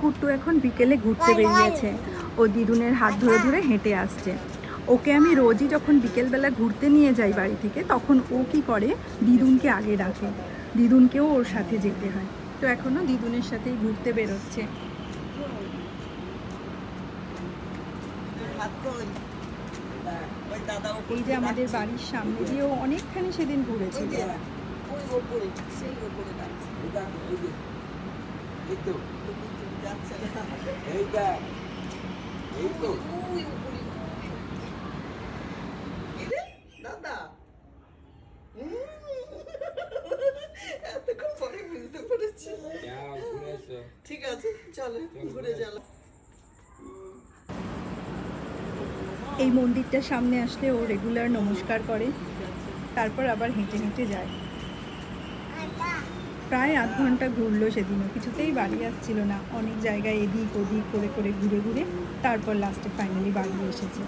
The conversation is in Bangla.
কুট্টু এখন বিকেলে ঘুরতে বেরিয়েছে। ও দিদুনের হাত ধরে ধরে হেঁটে আসছে। ওকে আমি রোজই যখন বিকেলবেলা ঘুরতে নিয়ে যাই বাড়ি থেকে, তখন ও কি করে, দিদুনকে আগে ডাকে, দিদুনকেও ওর সাথে যেতে হয়। তো এখনও দিদুনের সাথেই ঘুরতে বেরোচ্ছে। এই যে আমাদের বাড়ির সামনে দিয়েও অনেকখানি সেদিন ঘুরেছিল। ঠিক আছে, চলো ঘুরে চলো। এই মন্দিরটার সামনে আসলে ও রেগুলার নমস্কার করে, তারপর আবার হেঁটে হেঁটে যায়। প্রায় আধ ঘন্টা ঘুরলো সেদিনও, কিছুতেই বাড়ি আসছিল না। অনেক জায়গায় এদিক ওদিক করে করে ঘুরে ঘুরে তারপর লাস্টে ফাইনালি বাড়ি এসেছে।